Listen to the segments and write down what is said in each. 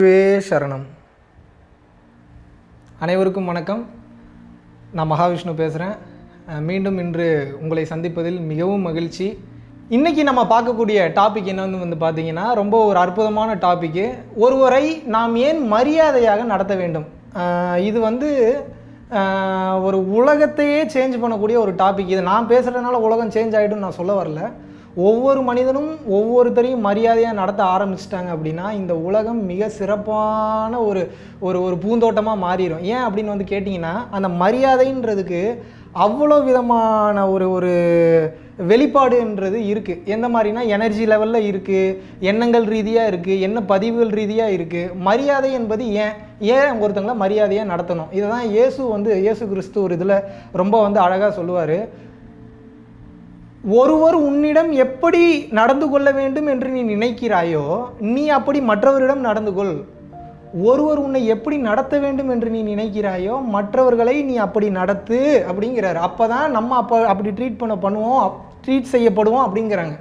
சரணம். அனைவருக்கும் வணக்கம். நான் மகாவிஷ்ணு பேசுகிறேன். மீண்டும் இன்று உங்களை சந்திப்பதில் மிகவும் மகிழ்ச்சி. இன்றைக்கி நம்ம பார்க்கக்கூடிய டாபிக் என்னன்னு வந்து பார்த்தீங்கன்னா, ரொம்ப ஒரு அற்புதமான டாப்பிக்கு. ஒருவரை நாம் ஏன் மரியாதையாக நடத்த வேண்டும். இது வந்து ஒரு உலகத்தையே சேஞ்ச் பண்ணக்கூடிய ஒரு டாபிக். இது நான் பேசுகிறதுனால உலகம் சேஞ்ச் ஆகிடும்னு நான் சொல்ல வரல. ஒவ்வொரு மனிதனும் ஒவ்வொருத்தரையும் மரியாதையாக நடத்த ஆரம்பிச்சிட்டாங்க அப்படின்னா இந்த உலகம் மிக சிறப்பான ஒரு ஒரு பூந்தோட்டமாக மாறிடும். ஏன் அப்படின்னு வந்து கேட்டிங்கன்னா, அந்த மரியாதைன்றதுக்கு அவ்வளோ விதமான ஒரு வெளிப்பாடுன்றது இருக்குது. எந்த மாதிரினா, எனர்ஜி லெவலில் இருக்குது, எண்ணங்கள் ரீதியாக இருக்குது, எண்ண பதிவுகள் ரீதியாக இருக்குது. மரியாதை என்பது ஏன் ஒருத்தங்களை மரியாதையாக நடத்தணும். இதை தான் இயேசு கிறிஸ்து ஒரு இதில் ரொம்ப வந்து அழகாக சொல்லுவார். ஒருவர் உன்னிடம் எப்படி நடந்து கொள்ள வேண்டும் என்று நீ நினைக்கிறாயோ, நீ அப்படி மற்றவரிடம் நடந்து கொள். ஒருவர் உன்னை எப்படி நடத்த வேண்டும் என்று நீ நினைக்கிறாயோ, மற்றவர்களை நீ அப்படி நடத்து அப்படிங்கிறாரு. அப்போ தான் நம்ம அப்படி ட்ரீட் செய்யப்படுவோம் அப்படிங்கிறாங்க.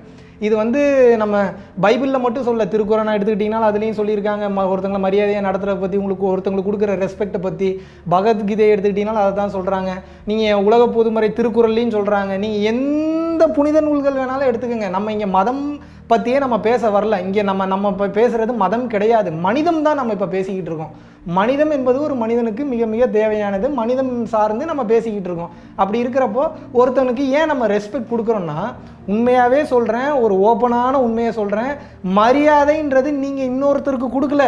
இது வந்து நம்ம பைபிளில் மட்டும் சொல்ல, திருக்குறளை எடுத்துக்கிட்டிங்கன்னா அதுலேயும் சொல்லியிருக்காங்க. ஒருத்தங்களை மரியாதையை நடத்துகிறத பற்றி, ஒருத்தங்களுக்கு கொடுக்குற ரெஸ்பெக்டை பற்றி. பகவத்கீதையை எடுத்துக்கிட்டிங்கனாலும் அதை தான் சொல்கிறாங்க. நீங்கள் உலக பொதுமறை திருக்குறள்லையும் சொல்கிறாங்க. நீங்கள் எந்த புனித நூல்கள் வேணாலும் எடுத்துக்கோங்க. நம்ம இங்கே மதம் பற்றியே நம்ம பேச வரல. இங்கே நம்ம இப்போ பேசுகிறது மதம் கிடையாது, மனிதம் தான் நம்ம இப்போ பேசிக்கிட்டு இருக்கோம். மனிதம் என்பது ஒரு மனிதனுக்கு மிக மிக தேவையானது. மனிதம் சார்ந்து நம்ம பேசிக்கிட்டு இருக்கோம். அப்படி இருக்கிறப்போ ஒருத்தனுக்கு ஏன் நம்ம ரெஸ்பெக்ட் கொடுக்குறோன்னா, உண்மையாகவே சொல்கிறேன், ஒரு ஓப்பனான உண்மையை சொல்கிறேன், மரியாதைன்றது நீங்கள் இன்னொருத்தருக்கு கொடுக்கல.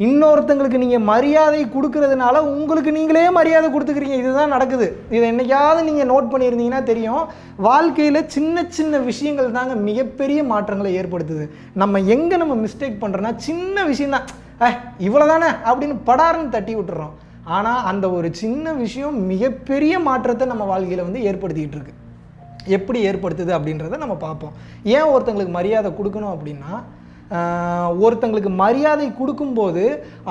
இன்னொருத்தங்களுக்கு நீங்கள் மரியாதை கொடுக்கறதுனால உங்களுக்கு நீங்களே மரியாதை கொடுத்துக்கிறீங்க. இதுதான் நடக்குது. இதை என்னைக்காவது நீங்கள் நோட் பண்ணியிருந்தீங்கன்னா தெரியும். வாழ்க்கையில் சின்ன சின்ன விஷயங்கள் தாங்க மிகப்பெரிய மாற்றங்களை ஏற்படுத்துது. நம்ம மிஸ்டேக் பண்ணுறோன்னா, சின்ன விஷயந்தான், இவ்வளோ தானே அப்படின்னு படார்னு தட்டி விட்டுறோம். ஆனால் அந்த ஒரு சின்ன விஷயம் மிகப்பெரிய மாற்றத்தை நம்ம வாழ்க்கையில் வந்து ஏற்படுத்திக்கிட்டு இருக்கு. எப்படி ஏற்படுத்துது அப்படின்றத நம்ம பார்ப்போம். ஏன் ஒருத்தங்களுக்கு மரியாதை கொடுக்கணும் அப்படின்னா, ஒருத்தங்களுக்கு மரியாதை கொடுக்கும்போது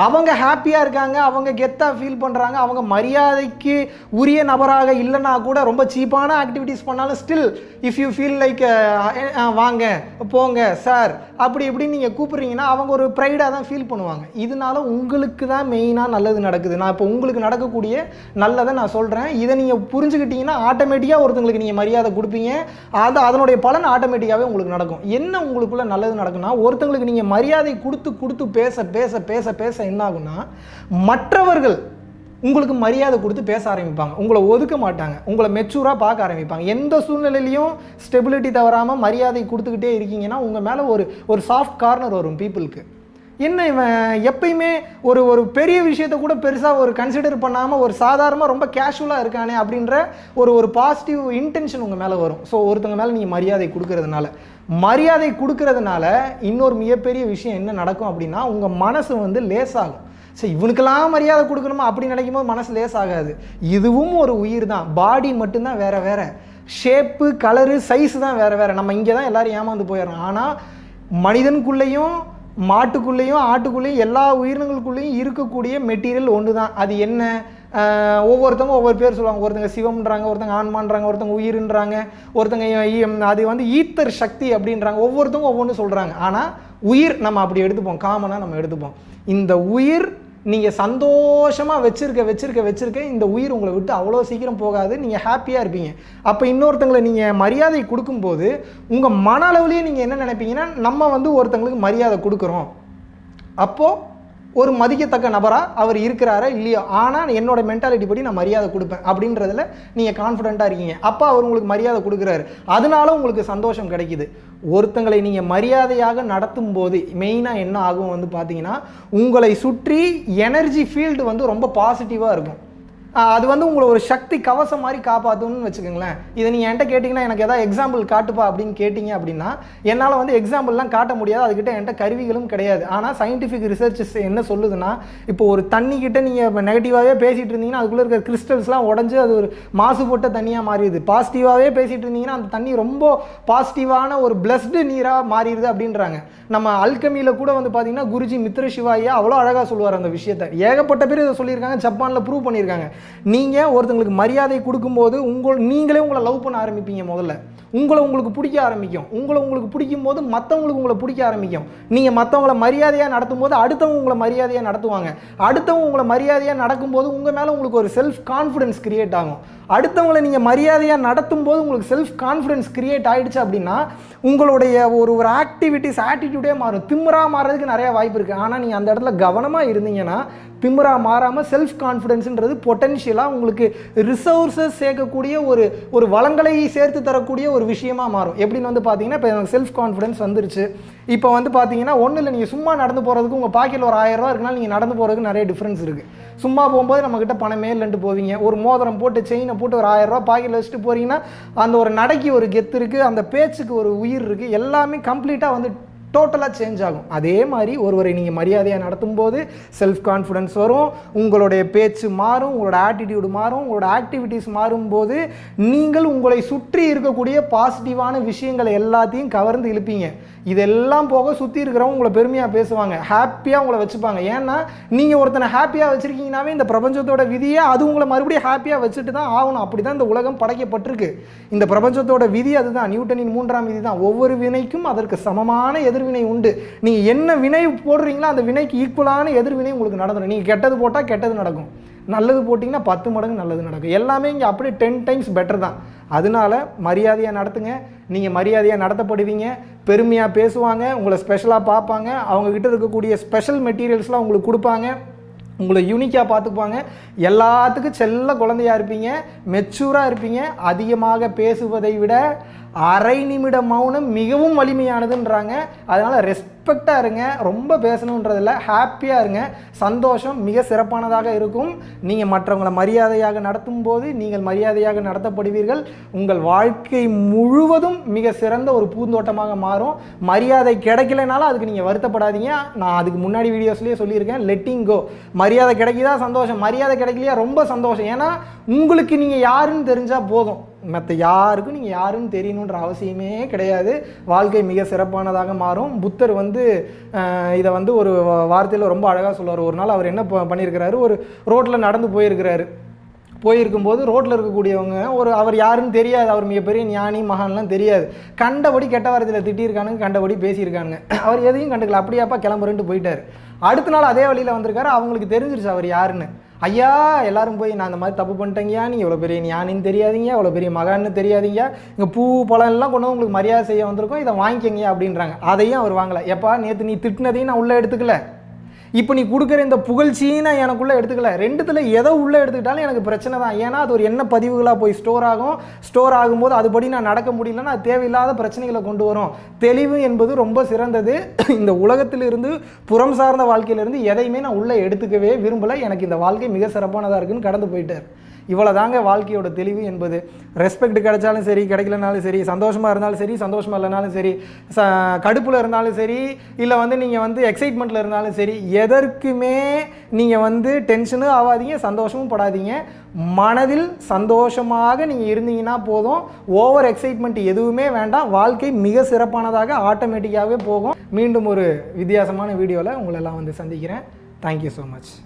அவங்க ஹாப்பியாக இருக்காங்க, அவங்க கெத்தாக ஃபீல் பண்ணுறாங்க. அவங்க மரியாதைக்கு உரிய நபராக இல்லைன்னா கூட ரொம்ப சீப்பான ஆக்டிவிட்டீஸ் பண்ணாலும் still if you feel like வாங்க போங்க சார் அப்படி இப்படின்னு நீங்கள் கூப்பிட்றீங்கன்னா அவங்க ஒரு ப்ரைடாக தான் ஃபீல் பண்ணுவாங்க. இதனால உங்களுக்கு தான் மெயினாக நல்லது நடக்குது. நான் இப்போ உங்களுக்கு நடக்கக்கூடிய நல்லதை நான் சொல்கிறேன். இதை நீங்கள் புரிஞ்சுக்கிட்டீங்கன்னா ஆட்டோமேட்டிக்காக ஒருத்தங்களுக்கு நீங்கள் மரியாதை கொடுப்பீங்க. அதனுடைய பலன் ஆட்டோமேட்டிக்காகவே உங்களுக்கு நடக்கும். என்ன உங்களுக்குள்ள நல்லது நடக்குன்னா, ஒருத்தங்களுக்கு நீங்கள் மரியாதை கொடுத்து பேச பேச பேச பேச என்ன ஆகுன்னா, மற்றவர்கள் உங்களுக்கு மரியாதை கொடுத்து பேச ஆரம்பிப்பாங்க. உங்களை ஒதுக்க மாட்டாங்க, உங்களை மெச்சூராக பார்க்க ஆரம்பிப்பாங்க. எந்த சூழ்நிலையிலையும் ஸ்டெபிலிட்டி தவறாமல் மரியாதை கொடுத்துக்கிட்டே இருக்கீங்கன்னா உங்கள் மேலே ஒரு சாஃப்ட் கார்னர் வரும் பீப்புளுக்கு. என்ன இவன் எப்பயுமே ஒரு பெரிய விஷயத்தை கூட பெருசாக ஒரு கன்சிடர் பண்ணாமல் ஒரு சாதாரணமாக ரொம்ப கேஷுவலாக இருக்கானே அப்படின்ற ஒரு பாசிட்டிவ் இன்டென்ஷன் உங்கள் மேலே வரும். ஸோ ஒருத்தங்க மேலே நீங்கள் மரியாதை கொடுக்கறதுனால இன்னொரு மிகப்பெரிய விஷயம் என்ன நடக்கும் அப்படின்னா, உங்கள் மனசு வந்து லேசாகும். சரி, இவனுக்கெல்லாம் மரியாதை கொடுக்கணுமா அப்படி நினைக்கும் போது மனசு லேசாகாது. இதுவும் ஒரு உயிர் தான். பாடி மட்டும்தான் வேறு, ஷேப்பு கலரு சைஸ் தான் வேறு. நம்ம இங்கே தான் எல்லோரும் ஏமாந்து போயிடுறோம். ஆனால் மனிதனுக்குள்ளேயும் மாட்டுக்குள்ளேயும் ஆட்டுக்குள்ளேயும் எல்லா உயிரினங்களுக்குள்ளேயும் இருக்கக்கூடிய மெட்டீரியல் ஒன்று தான். அது என்ன? ஒவ்வொருத்தவங்க ஒவ்வொரு பேர் சொல்லுவாங்க. ஒருத்தங்க சிவம்ன்றாங்க, ஒருத்தங்க ஆன்மான்றாங்க, ஒருத்தங்க உயிர்ன்றாங்க, ஒருத்தங்க அது வந்து ஈத்தர் சக்தி அப்படின்றாங்க. ஒவ்வொருத்தவங்க ஒவ்வொன்று சொல்கிறாங்க. ஆனால் உயிர் நம்ம அப்படி எடுத்துப்போம், காமனாக நம்ம எடுத்துப்போம். இந்த உயிர் நீங்கள் சந்தோஷமாக வச்சிருக்க இந்த உயிர் உங்களை விட்டு அவ்வளோ சீக்கிரம் போகாது. நீங்கள் ஹாப்பியாக இருப்பீங்க. அப்போ இன்னொருத்தங்களை நீங்கள் மரியாதை கொடுக்கும்போது உங்கள் மன அளவுலேயே நீங்கள் என்ன நினைப்பீங்கன்னா, நம்ம வந்து ஒருத்தங்களுக்கு மரியாதை கொடுக்குறோம், அப்போது ஒரு மதிக்கத்தக்க நபராக அவர் இருக்கிறாரா இல்லையோ, ஆனால் என்னோட மென்டாலிட்டி படி நான் மரியாதை கொடுப்பேன் அப்படின்றதுல நீங்கள் கான்ஃபிடென்ட்டாக இருக்கீங்க. அப்போ அவர் உங்களுக்கு மரியாதை கொடுக்குறாரு, அதனால உங்களுக்கு சந்தோஷம் கிடைக்குது. ஒருத்தங்களை நீங்கள் மரியாதையாக நடத்தும் போது மெயினாக என்ன ஆகும் வந்து பார்த்தீங்கன்னா, உங்களை சுற்றி எனர்ஜி ஃபீல்டு வந்து ரொம்ப பாசிட்டிவாக இருக்கும். அது வந்து உங்களை ஒரு சக்தி கவசம் மாதிரி காப்பாற்றுன்னு வச்சுக்கோங்களேன். இதை நீங்கள் என்கிட்ட கேட்டிங்கன்னா, எனக்கு எதாவது எக்ஸாம்பிள் காட்டுப்பா அப்படின்னு கேட்டிங்க அப்படின்னா, என்னால் வந்து எக்ஸாம்பிள்லாம் காட்ட முடியாது. அதுக்கிட்ட என்கிட்ட கருவிகளும் கிடையாது. ஆனால் சயின்டிஃபிக் ரிசர்ச்சஸ் என்ன சொல்லுதுன்னா, இப்போ ஒரு தண்ணிக்கிட்ட நீங்கள் நெகட்டிவாகவே பேசிகிட்டு இருந்தீங்கன்னா அதுக்குள்ளே இருக்கிற கிறிஸ்டல்ஸ்லாம் உடஞ்சி அது ஒரு மாசுபட்ட தண்ணியாக மாறிடுது. பாசிட்டிவாகவே பேசிகிட்டு இருந்தீங்கன்னா அந்த தண்ணி ரொம்ப பாசிட்டிவான ஒரு பிளஸ்டு நீராக மாறிடுது அப்படின்றாங்க. நம்ம அல்கமியில் கூட வந்து பார்த்தீங்கன்னா குருஜி மித்ர சிவாயா அவ்வளோ அழகாக சொல்லுவார் அந்த விஷயத்தை. ஏகப்பட்ட பேர் இதை சொல்லியிருக்காங்க, ஜப்பானில் ப்ரூவ் பண்ணியிருக்காங்க. நீங்கள் ஒருத்தங்களுக்கு மரியாதை கொடுக்கும்போது நீங்களே உங்களை லவ் பண்ண ஆரம்பிப்பீங்க. முதல்ல உங்களை உங்களுக்கு பிடிக்க ஆரம்பிக்கும். உங்களை உங்களுக்கு பிடிக்கும் போது மற்றவங்களுக்கு உங்களை பிடிக்க ஆரம்பிக்கும். நீங்கள் மற்றவங்கள மரியாதையாக நடத்தும் போது அடுத்தவங்க உங்களை மரியாதையாக நடத்துவாங்க. அடுத்தவங்க உங்களை மரியாதையாக நடக்கும்போது உங்கள் மேலே உங்களுக்கு ஒரு செல்ஃப் கான்ஃபிடன்ஸ் கிரியேட் ஆகும். அடுத்தவங்களை நீங்கள் மரியாதையாக நடத்தும் போது உங்களுக்கு செல்ஃப் கான்ஃபிடன்ஸ் கிரியேட் ஆகிடுச்சு அப்படின்னா உங்களுடைய ஒரு ஆக்டிவிட்டிஸ் ஆட்டிடியூடே மாறும். திமிரா மாறுறதுக்கு நிறைய வாய்ப்பு இருக்குது. ஆனால் நீங்கள் அந்த இடத்துல கவனமாக இருந்தீங்கன்னா திமிரா மாறாமல் செல்ஃப் கான்ஃபிடன்ஸ்ன்றது பொட்டென்ஷியலாக உங்களுக்கு ரிசோர்ஸஸ் சேர்க்கக்கூடிய ஒரு வளங்களை சேர்த்து தரக்கூடிய ஒரு விஷயமா மாறும். எப்படின்னு வந்து பார்த்தீங்கன்னா, இப்போ எனக்கு செல்ஃப் கான்ஃபிடன்ஸ் வந்துருச்சு. இப்போ வந்து பார்த்தீங்கன்னா ஒன்றும் இல்லை, நீங்கள் சும்மா நடந்து போகிறதுக்கு உங்கள் பாக்கெட்டில் ஒரு 1000 ரூபா இருக்குனால நீங்கள் நடந்து போகிறதுக்கு நிறைய டிஃப்ரென்ஸ் இருக்குது. சும்மா போகும்போது நம்மக்கிட்ட பணமே இல்லைன்ட்டு போவீங்க. ஒரு மோதிரம் போட்டு செயினை போட்டு ஒரு 1000 ரூபா பாக்கெட்டில் வச்சுட்டு போகிறீங்கன்னா அந்த ஒரு நடைக்கு ஒரு கெத்து இருக்குது, அந்த பேச்சுக்கு ஒரு உயிர் இருக்குது. எல்லாமே கம்ப்ளீட்டாக வந்து டோட்டலாக சேஞ்ச் ஆகும். அதே மாதிரி ஒருவரை நீங்கள் மரியாதையாக நடத்தும் போது செல்ஃப் கான்ஃபிடன்ஸ் வரும், உங்களுடைய பேச்சு மாறும், உங்களோட ஆட்டிடியூடு மாறும், உங்களோட ஆக்டிவிட்டீஸ் மாறும்போது நீங்கள் உங்களை சுற்றி இருக்கக்கூடிய பாசிட்டிவான விஷயங்களை எல்லாத்தையும் கவர்ந்து இழுப்பீங்க. இதெல்லாம் போக சுற்றி இருக்கிறவங்க உங்களை பெருமையாக பேசுவாங்க, ஹாப்பியாக உங்களை வச்சுப்பாங்க. ஏன்னா நீங்கள் ஒருத்தனை ஹாப்பியாக வச்சுருக்கீங்கன்னாவே இந்த பிரபஞ்சத்தோட விதியை அது உங்களை மறுபடியும் ஹாப்பியாக வச்சுட்டு தான் ஆகணும். அப்படி தான் இந்த உலகம் படைக்கப்பட்டிருக்கு. இந்த பிரபஞ்சத்தோட விதி அதுதான், நியூட்டனின் 3ஆம் விதி தான். ஒவ்வொரு வினைக்கும் அதற்கு சமமான எதிர்வினை உண்டு. நீங்கள் என்ன வினை போடுறீங்களோ அந்த வினைக்கு ஈக்குவலான எதிர்வினை உங்களுக்கு நடந்துடும். நீங்கள் கெட்டது போட்டால் கெட்டது நடக்கும், நல்லது போட்டிங்கன்னா 10 மடங்கு நல்லது நடக்கும். எல்லாமே இங்கே அப்படியே 10 டைம்ஸ் பெட்டர் தான். அதனால மரியாதையாக நடத்துங்க. நீங்கள் மரியாதையாக நடத்தப்படுவீங்க, பெருமையாக பேசுவாங்க, உங்களை ஸ்பெஷலாக பார்ப்பாங்க, அவங்கக்கிட்ட இருக்கக்கூடிய ஸ்பெஷல் மெட்டீரியல்ஸ்லாம் உங்களுக்கு கொடுப்பாங்க, உங்களை யூனிக்காக பார்த்துக்குவாங்க, எல்லாத்துக்கும் செல்ல குழந்தையாக இருப்பீங்க, மெச்சூராக இருப்பீங்க. அதிகமாக பேசுவதை விட அரை நிமிட மௌனம் மிகவும் வலிமையானதுன்றாங்க. அதனால் ரெஸ்பெக்டாக இருங்க, ரொம்ப பேசணுன்றதில்ல, ஹாப்பியாக இருங்க. சந்தோஷம் மிக சிறப்பானதாக இருக்கும். நீங்கள் மற்றவங்களை மரியாதையாக நடத்தும் போது நீங்கள் மரியாதையாக நடத்தப்படுவீர்கள். உங்கள் வாழ்க்கை முழுவதும் மிக சிறந்த ஒரு பூந்தோட்டமாக மாறும். மரியாதை கிடைக்கலனாலும் அதுக்கு நீங்கள் வருத்தப்படாதீங்க. நான் அதுக்கு முன்னாடி வீடியோஸ்லேயே சொல்லியிருக்கேன், லெட்டிங் கோ. மரியாதை கிடைக்குதா சந்தோஷம், மரியாதை கிடைக்கலையா ரொம்ப சந்தோஷம். ஏன்னா உங்களுக்கு நீங்கள் யாருன்னு தெரிஞ்சால் போதும், மற்ற யாருக்கும் நீங்கள் யாருன்னு தெரியணுன்ற அவசியமே கிடையாது. வாழ்க்கை மிக சிறப்பானதாக மாறும். புத்தர் வந்து இதை வந்து ஒரு வார்த்தையில் ரொம்ப அழகாக சொல்லுவார். ஒரு நாள் அவர் என்ன பண்ணியிருக்கிறாரு, ஒரு ரோட்டில் நடந்து போயிருக்கும்போது ரோட்டில் இருக்கக்கூடியவங்க அவர் யாருன்னு தெரியாது, அவர் மிகப்பெரிய ஞானி மகான்லாம் தெரியாது, கண்டபடி கெட்ட வார்த்தையில் திட்டியிருக்கானுங்க, கண்டபடி பேசியிருக்கானுங்க. அவர் எதையும் கண்டுக்கல, அப்படியாப்பா கிளம்புறேன்ட்டு போயிட்டார். அடுத்த நாள் அதே வழியில் வந்திருக்காரு. அவங்களுக்கு தெரிஞ்சிருச்சு அவர் யாருன்னு. ஐயா எல்லாரும் போய் நான் இந்த மாதிரி தப்பு பண்ணிட்டேங்கயா, நீ எவ்வளோ பெரிய ஞானின்னு தெரியாதீங்க, எவ்வளோ பெரிய மகான்னு தெரியாதீங்க, இங்கே பூ பழம் எல்லாம் கொண்டு உங்களுக்கு மரியாதை செய்ய வந்திருக்கோம், இதை வாங்கிக்கங்க அப்படின்றாங்க. அதையும் அவர் வாங்கலை. எப்பா நேற்று நீ திட்டினதையும் நான் உள்ளே எடுத்துக்கல, இப்போ நீ கொடுக்குற இந்த புகழ்ச்சியும் நான் எனக்குள்ளே எடுத்துக்கல. ரெண்டுத்தில் எதை உள்ளே எடுத்துக்கிட்டாலும் எனக்கு பிரச்சனை தான். ஏன்னா அது ஒரு என்ன பதிவுகளாக போய் ஸ்டோர் ஆகும்போது அதுபடி நான் நடக்க முடியலன்னா அது தேவையில்லாத பிரச்சனைகளை கொண்டு வரும். தெளிவு என்பது ரொம்ப சிறந்தது. இந்த உலகத்திலிருந்து புறம் சார்ந்த வாழ்க்கையிலிருந்து எதையுமே நான் உள்ளே எடுத்துக்கவே விரும்பலை. எனக்கு இந்த வாழ்க்கை மிக சிறப்பானதாக இருக்குன்னு கடந்து போயிட்டார். இவ்வளோ தாங்க வாழ்க்கையோட தெளிவு என்பது. ரெஸ்பெக்ட் கிடைச்சாலும் சரி, கிடைக்கலனாலும் சரி, சந்தோஷமாக இருந்தாலும் சரி, சந்தோஷமாக இல்லைனாலும் சரி, கடுப்பில் இருந்தாலும் சரி, இல்லை வந்து நீங்கள் வந்து எக்ஸைட்மெண்ட்டில் இருந்தாலும் சரி, எதற்குமே நீங்கள் வந்து டென்ஷனும் ஆகாதீங்க, சந்தோஷமும் படாதீங்க. மனதில் சந்தோஷமாக நீங்கள் இருந்தீங்கன்னா போதும். ஓவர் எக்ஸைட்மெண்ட் எதுவுமே வேண்டாம். வாழ்க்கை மிக சிறப்பானதாக ஆட்டோமேட்டிக்காகவே போகும். மீண்டும் ஒரு வித்தியாசமான வீடியோவில் உங்களெல்லாம் வந்து சந்திக்கிறேன். Thank you so much.